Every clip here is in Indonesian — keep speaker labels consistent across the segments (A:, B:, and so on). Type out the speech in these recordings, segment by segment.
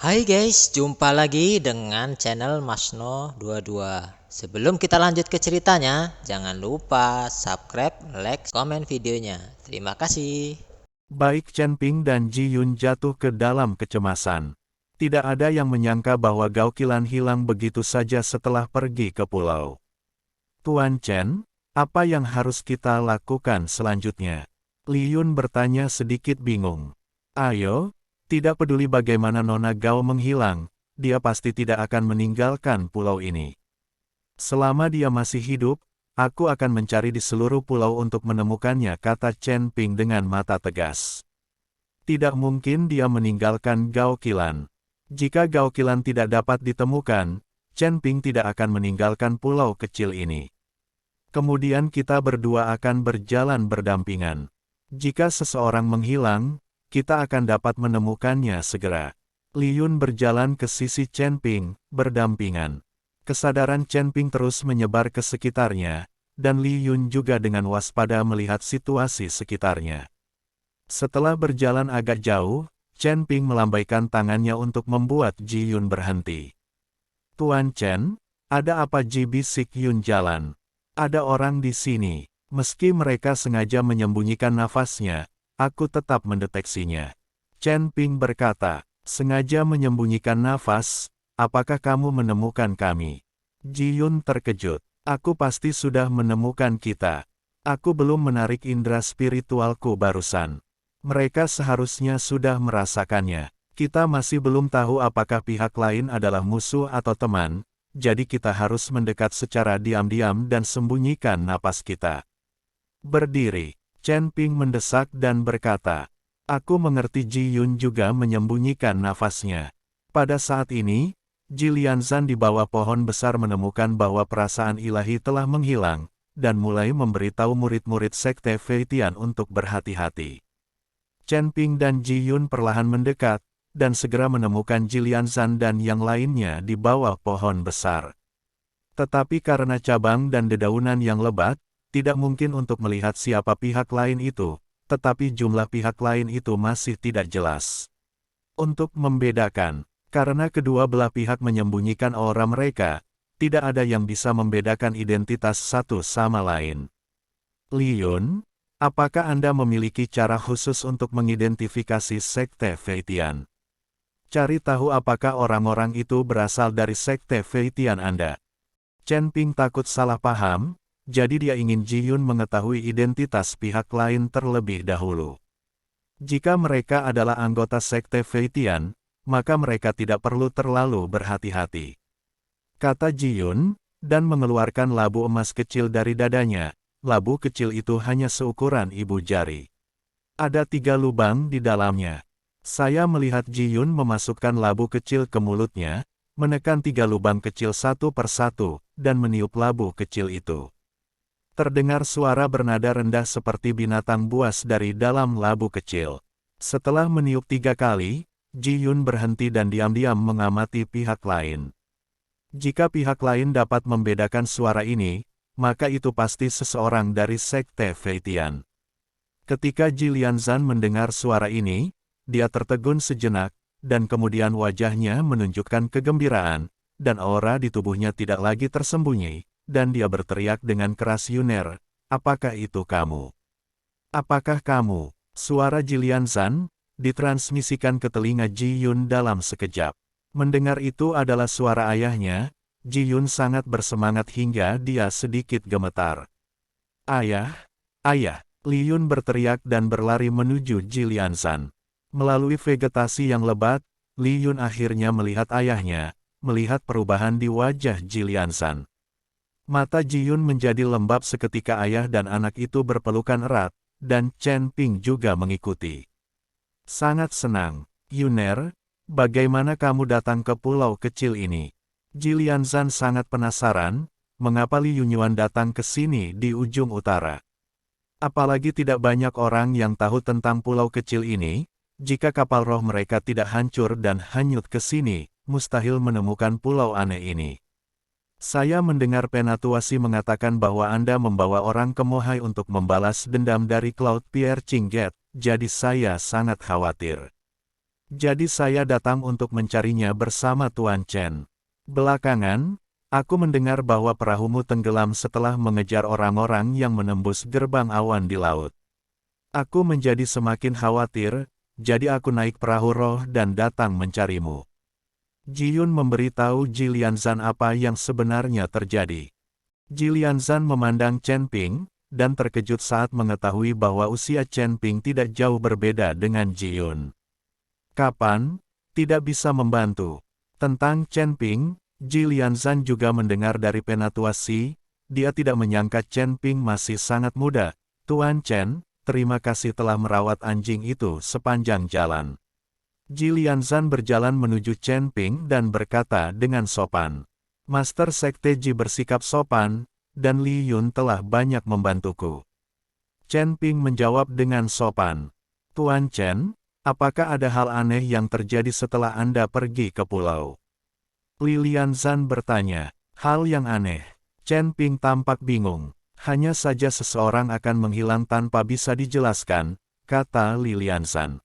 A: Hai guys, jumpa lagi dengan channel Masno22. Sebelum kita lanjut ke ceritanya, jangan lupa subscribe, like, komen videonya. Terima kasih.
B: Baik Chen Ping dan Ji Yun jatuh ke dalam kecemasan. Tidak ada yang menyangka bahwa Gao Qilan hilang begitu saja setelah pergi ke pulau. Tuan Chen, apa yang harus kita lakukan selanjutnya? Li Yun bertanya sedikit bingung. Ayo, tidak peduli bagaimana Nona Gao menghilang, dia pasti tidak akan meninggalkan pulau ini. Selama dia masih hidup, aku akan mencari di seluruh pulau untuk menemukannya, kata Chen Ping dengan mata tegas. Tidak mungkin dia meninggalkan Gao Qilan. Jika Gao Qilan tidak dapat ditemukan, Chen Ping tidak akan meninggalkan pulau kecil ini. Kemudian kita berdua akan berjalan berdampingan. Jika seseorang menghilang, kita akan dapat menemukannya segera. Li Yun berjalan ke sisi Chen Ping, berdampingan. Kesadaran Chen Ping terus menyebar ke sekitarnya, dan Li Yun juga dengan waspada melihat situasi sekitarnya. Setelah berjalan agak jauh, Chen Ping melambaikan tangannya untuk membuat Ji Yun berhenti. Tuan Chen, ada apa? Ji bisik Yun jalan. Ada orang di sini. Meski mereka sengaja menyembunyikan nafasnya, aku tetap mendeteksinya. Chen Ping berkata, sengaja menyembunyikan nafas, apakah kamu menemukan kami? Ji Yun terkejut. Aku pasti sudah menemukan kita. Aku belum menarik indera spiritualku barusan. Mereka seharusnya sudah merasakannya. Kita masih belum tahu apakah pihak lain adalah musuh atau teman, jadi kita harus mendekat secara diam-diam dan sembunyikan napas kita. Berdiri, Chen Ping mendesak dan berkata, aku mengerti. Ji Yun juga menyembunyikan nafasnya. Pada saat ini, Ji Lianzan di bawah pohon besar menemukan bahwa perasaan ilahi telah menghilang, dan mulai memberitahu murid-murid Sekte Feitian untuk berhati-hati. Chen Ping dan Ji Yun perlahan mendekat, dan segera menemukan Ji Lianzan dan yang lainnya di bawah pohon besar. Tetapi karena cabang dan dedaunan yang lebat, tidak mungkin untuk melihat siapa pihak lain itu, tetapi jumlah pihak lain itu masih tidak jelas. Untuk membedakan, karena kedua belah pihak menyembunyikan aura mereka, tidak ada yang bisa membedakan identitas satu sama lain. Li Yun, apakah Anda memiliki cara khusus untuk mengidentifikasi Sekte Feitian? Cari tahu apakah orang-orang itu berasal dari Sekte Feitian Anda. Chen Ping takut salah paham, jadi dia ingin Ji Yun mengetahui identitas pihak lain terlebih dahulu. Jika mereka adalah anggota Sekte Feitian, maka mereka tidak perlu terlalu berhati-hati. Kata Ji Yun, dan mengeluarkan labu emas kecil dari dadanya. Labu kecil itu hanya seukuran ibu jari. Ada 3 lubang di dalamnya. Saya melihat Ji Yun memasukkan labu kecil ke mulutnya, menekan 3 lubang kecil satu persatu, dan meniup labu kecil itu. Terdengar suara bernada rendah seperti binatang buas dari dalam labu kecil. Setelah meniup 3 kali, Ji Yun berhenti dan diam-diam mengamati pihak lain. Jika pihak lain dapat membedakan suara ini, maka itu pasti seseorang dari Sekte Feitian. Ketika Ji Lianzan mendengar suara ini, dia tertegun sejenak, dan kemudian wajahnya menunjukkan kegembiraan, dan aura di tubuhnya tidak lagi tersembunyi, dan dia berteriak dengan keras, Yuner, apakah itu kamu? Apakah kamu? Suara Ji Lianzan ditransmisikan ke telinga Ji Yun dalam sekejap. Mendengar itu adalah suara ayahnya, Ji Yun sangat bersemangat hingga dia sedikit gemetar. Ayah, ayah, Li Yun berteriak dan berlari menuju Ji Lianzan. Melalui vegetasi yang lebat, Li Yun akhirnya melihat ayahnya, melihat perubahan di wajah Ji Lianzan. Mata Ji Yun menjadi lembab seketika ayah dan anak itu berpelukan erat, dan Chen Ping juga mengikuti. Sangat senang, Yuner, bagaimana kamu datang ke pulau kecil ini? Ji Lianzan sangat penasaran, mengapa Li Yunyuan datang ke sini di ujung utara. Apalagi tidak banyak orang yang tahu tentang pulau kecil ini, jika kapal roh mereka tidak hancur dan hanyut ke sini, mustahil menemukan pulau aneh ini. Saya mendengar Penatuasi mengatakan bahwa Anda membawa orang ke Mohai untuk membalas dendam dari Cloud Pierre Cingget, jadi saya sangat khawatir. Jadi saya datang untuk mencarinya bersama Tuan Chen. Belakangan, aku mendengar bahwa perahumu tenggelam setelah mengejar orang-orang yang menembus gerbang awan di laut. Aku menjadi semakin khawatir, jadi aku naik perahu roh dan datang mencarimu. Ji Yun memberitahu Ji Lianzan apa yang sebenarnya terjadi. Ji Lianzan memandang Chen Ping, dan terkejut saat mengetahui bahwa usia Chen Ping tidak jauh berbeda dengan Ji Yun. Kapan? Tidak bisa membantu. Tentang Chen Ping, Ji Lianzan juga mendengar dari penatua Si, dia tidak menyangka Chen Ping masih sangat muda. Tuan Chen, terima kasih telah merawat anjing itu sepanjang jalan. Ji Lianzan berjalan menuju Chen Ping dan berkata dengan sopan. Master Sekte Ji bersikap sopan, dan Li Yun telah banyak membantuku. Chen Ping menjawab dengan sopan. Tuan Chen, apakah ada hal aneh yang terjadi setelah Anda pergi ke pulau? Li Lianzan bertanya. Hal yang aneh. Chen Ping tampak bingung. Hanya saja seseorang akan menghilang tanpa bisa dijelaskan, kata Li Lianzan.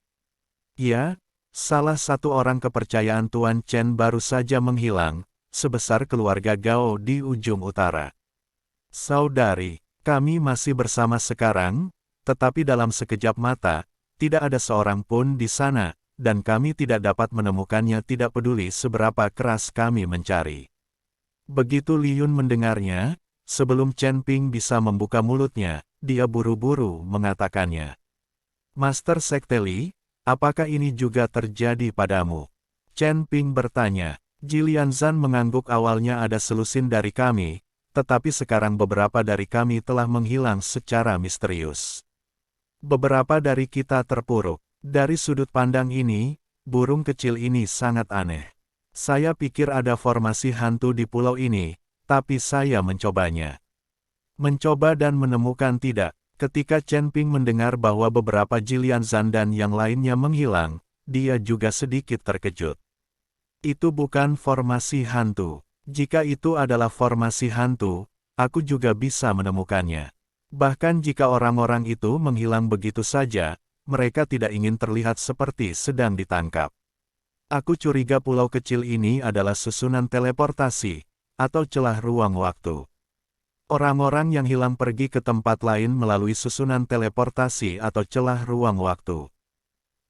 B: Ya, salah satu orang kepercayaan Tuan Chen baru saja menghilang, sebesar keluarga Gao di ujung utara. Saudari, kami masih bersama sekarang, tetapi dalam sekejap mata, tidak ada seorang pun di sana, dan kami tidak dapat menemukannya tidak peduli seberapa keras kami mencari. Begitu Li Yun mendengarnya, sebelum Chen Ping bisa membuka mulutnya, dia buru-buru mengatakannya. Master Sekte Li, apakah ini juga terjadi padamu? Chen Ping bertanya. Ji Lianzan mengangguk awalnya ada selusin dari kami, tetapi sekarang beberapa dari kami telah menghilang secara misterius. Beberapa dari kita terpuruk. Dari sudut pandang ini, burung kecil ini sangat aneh. Saya pikir ada formasi hantu di pulau ini, tapi saya mencobanya. Mencoba dan menemukan tidak. Ketika Chen Ping mendengar bahwa beberapa Ji Lianzan dan yang lainnya menghilang, dia juga sedikit terkejut. Itu bukan formasi hantu. Jika itu adalah formasi hantu, aku juga bisa menemukannya. Bahkan jika orang-orang itu menghilang begitu saja, mereka tidak ingin terlihat seperti sedang ditangkap. Aku curiga pulau kecil ini adalah susunan teleportasi, atau celah ruang waktu. Orang-orang yang hilang pergi ke tempat lain melalui susunan teleportasi atau celah ruang waktu.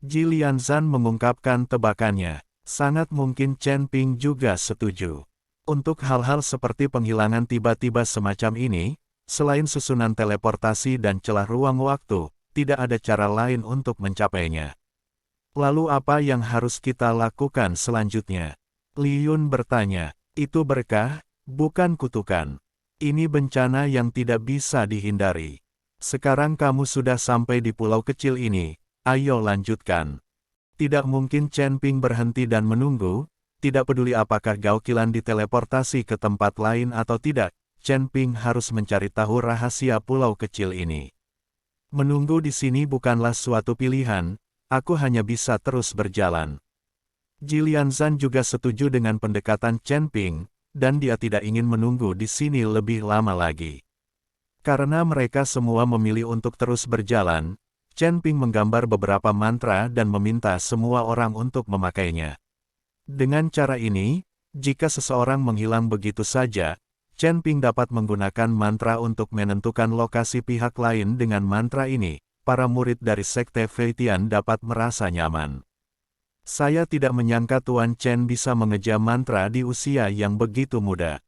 B: Ji Lianzan mengungkapkan tebakannya. Sangat mungkin Chen Ping juga setuju. Untuk hal-hal seperti penghilangan tiba-tiba semacam ini, selain susunan teleportasi dan celah ruang waktu, tidak ada cara lain untuk mencapainya. Lalu apa yang harus kita lakukan selanjutnya? Li Yun bertanya. Itu berkah, bukan kutukan. Ini bencana yang tidak bisa dihindari. Sekarang kamu sudah sampai di pulau kecil ini, ayo lanjutkan. Tidak mungkin Chen Ping berhenti dan menunggu, tidak peduli apakah Gao Qilan diteleportasi ke tempat lain atau tidak, Chen Ping harus mencari tahu rahasia pulau kecil ini. Menunggu di sini bukanlah suatu pilihan, aku hanya bisa terus berjalan. Ji Lianzan juga setuju dengan pendekatan Chen Ping, dan dia tidak ingin menunggu di sini lebih lama lagi. Karena mereka semua memilih untuk terus berjalan, Chen Ping menggambar beberapa mantra dan meminta semua orang untuk memakainya. Dengan cara ini, jika seseorang menghilang begitu saja, Chen Ping dapat menggunakan mantra untuk menentukan lokasi pihak lain dengan mantra ini. Para murid dari Sekte Feitian dapat merasa nyaman. Saya tidak menyangka Tuan Chen bisa mengeja mantra di usia yang begitu muda.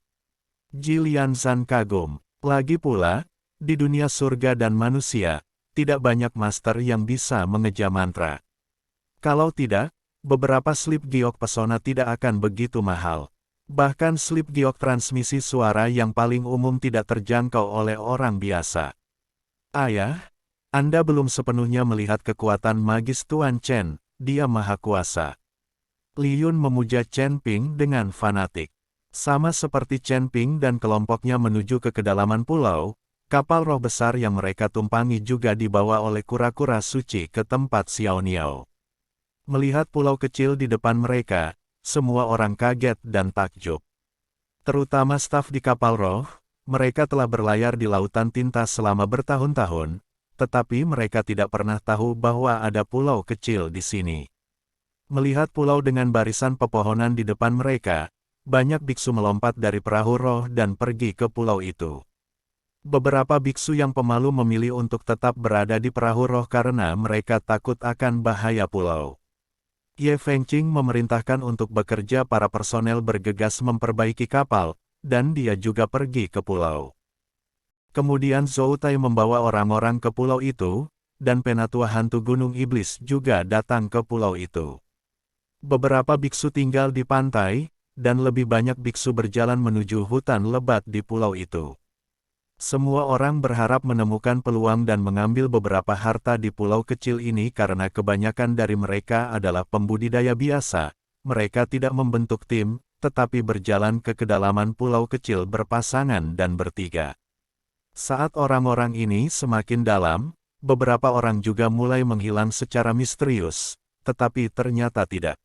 B: Ji Lianzan kagum. Lagi pula, di dunia surga dan manusia, tidak banyak master yang bisa mengeja mantra. Kalau tidak, beberapa slip giok pesona tidak akan begitu mahal. Bahkan slip giok transmisi suara yang paling umum tidak terjangkau oleh orang biasa. Ayah, Anda belum sepenuhnya melihat kekuatan magis Tuan Chen, dia maha kuasa. Li Yun memuja Chen Ping dengan fanatik. Sama seperti Chen Ping dan kelompoknya menuju ke kedalaman pulau, kapal roh besar yang mereka tumpangi juga dibawa oleh kura-kura suci ke tempat Xiao Niao. Melihat pulau kecil di depan mereka, semua orang kaget dan takjub. Terutama staf di kapal roh, mereka telah berlayar di lautan tinta selama bertahun-tahun, tetapi mereka tidak pernah tahu bahwa ada pulau kecil di sini. Melihat pulau dengan barisan pepohonan di depan mereka, banyak biksu melompat dari perahu roh dan pergi ke pulau itu. Beberapa biksu yang pemalu memilih untuk tetap berada di perahu roh karena mereka takut akan bahaya pulau. Ye Fengqing memerintahkan untuk bekerja para personel bergegas memperbaiki kapal, dan dia juga pergi ke pulau. Kemudian Zhou Tai membawa orang-orang ke pulau itu, dan penatua hantu Gunung Iblis juga datang ke pulau itu. Beberapa biksu tinggal di pantai, dan lebih banyak biksu berjalan menuju hutan lebat di pulau itu. Semua orang berharap menemukan peluang dan mengambil beberapa harta di pulau kecil ini karena kebanyakan dari mereka adalah pembudidaya biasa. Mereka tidak membentuk tim, tetapi berjalan ke kedalaman pulau kecil berpasangan dan bertiga. Saat orang-orang ini semakin dalam, beberapa orang juga mulai menghilang secara misterius, tetapi ternyata tidak.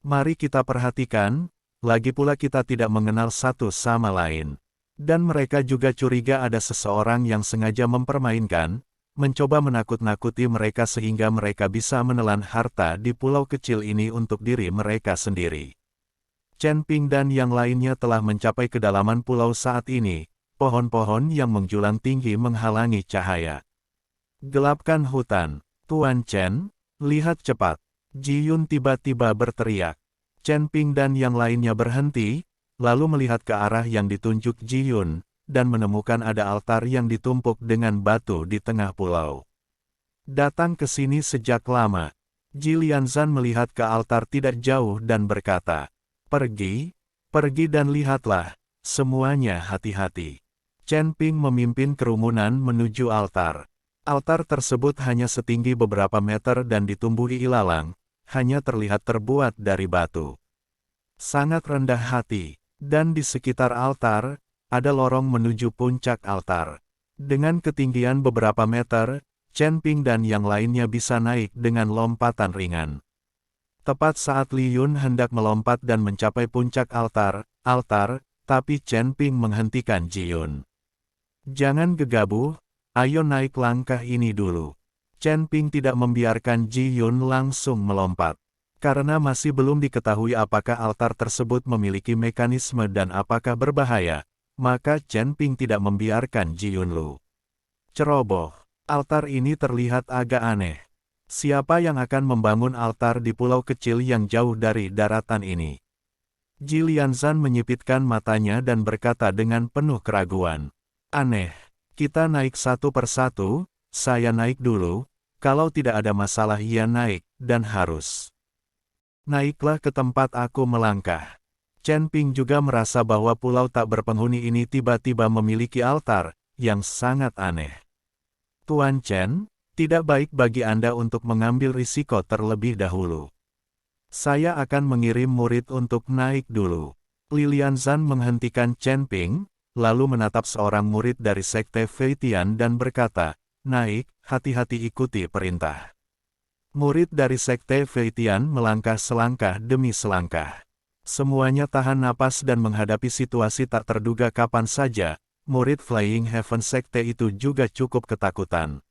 B: Mari kita perhatikan, lagi pula kita tidak mengenal satu sama lain. Dan mereka juga curiga ada seseorang yang sengaja mempermainkan, mencoba menakut-nakuti mereka sehingga mereka bisa menelan harta di pulau kecil ini untuk diri mereka sendiri. Chen Ping dan yang lainnya telah mencapai kedalaman pulau saat ini, pohon-pohon yang menjulang tinggi menghalangi cahaya. Gelapkan hutan, Tuan Chen, lihat cepat. Ji Yun tiba-tiba berteriak. Chen Ping dan yang lainnya berhenti, lalu melihat ke arah yang ditunjuk Ji Yun, dan menemukan ada altar yang ditumpuk dengan batu di tengah pulau. Datang ke sini sejak lama. Ji Lianzan melihat ke altar tidak jauh dan berkata, pergi dan lihatlah, semuanya hati-hati. Chen Ping memimpin kerumunan menuju altar. Altar tersebut hanya setinggi beberapa meter dan ditumbuhi ilalang, hanya terlihat terbuat dari batu. Sangat rendah hati. Dan di sekitar altar, ada lorong menuju puncak altar. Dengan ketinggian beberapa meter, Chen Ping dan yang lainnya bisa naik dengan lompatan ringan. Tepat saat Li Yun hendak melompat dan mencapai puncak altar, tapi Chen Ping menghentikan Ji Yun. Jangan gegabah, ayo naik langkah ini dulu. Chen Ping tidak membiarkan Ji Yun langsung melompat. Karena masih belum diketahui apakah altar tersebut memiliki mekanisme dan apakah berbahaya, maka Chen Ping tidak membiarkan Ji Yun Lu. Ceroboh, altar ini terlihat agak aneh. Siapa yang akan membangun altar di pulau kecil yang jauh dari daratan ini? Ji Lianzan menyipitkan matanya dan berkata dengan penuh keraguan. Aneh, kita naik satu persatu, saya naik dulu, kalau tidak ada masalah ia naik, dan harus. Naiklah ke tempat aku melangkah. Chen Ping juga merasa bahwa pulau tak berpenghuni ini tiba-tiba memiliki altar, yang sangat aneh. Tuan Chen, tidak baik bagi Anda untuk mengambil risiko terlebih dahulu. Saya akan mengirim murid untuk naik dulu. Li Lianzan menghentikan Chen Ping, lalu menatap seorang murid dari sekte Feitian dan berkata, naik, hati-hati ikuti perintah. Murid dari sekte Feitian melangkah selangkah demi selangkah. Semuanya tahan napas dan menghadapi situasi tak terduga kapan saja, murid Flying Heaven sekte itu juga cukup ketakutan.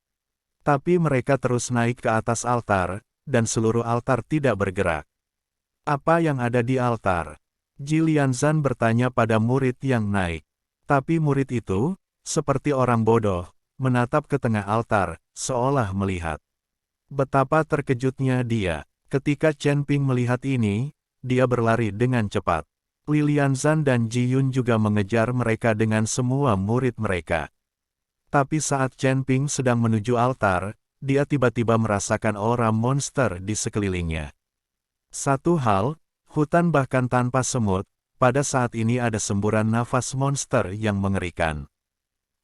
B: Tapi mereka terus naik ke atas altar, dan seluruh altar tidak bergerak. Apa yang ada di altar? Ji Lianzan bertanya pada murid yang naik. Tapi murid itu, seperti orang bodoh, menatap ke tengah altar, seolah melihat. Betapa terkejutnya dia. Ketika Chen Ping melihat ini, dia berlari dengan cepat. Li Lianzan dan Ji Yun juga mengejar mereka dengan semua murid mereka. Tapi saat Chen Ping sedang menuju altar, dia tiba-tiba merasakan aura monster di sekelilingnya. Satu hal, hutan bahkan tanpa semut, pada saat ini ada semburan nafas monster yang mengerikan.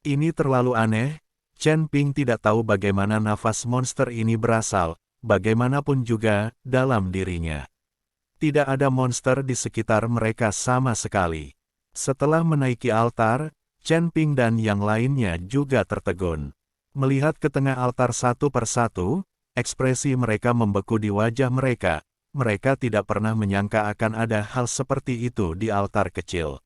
B: Ini terlalu aneh. Chen Ping tidak tahu bagaimana nafas monster ini berasal, bagaimanapun juga, dalam dirinya. Tidak ada monster di sekitar mereka sama sekali. Setelah menaiki altar, Chen Ping dan yang lainnya juga tertegun. Melihat ke tengah altar satu persatu, ekspresi mereka membeku di wajah mereka. Mereka tidak pernah menyangka akan ada hal seperti itu di altar kecil.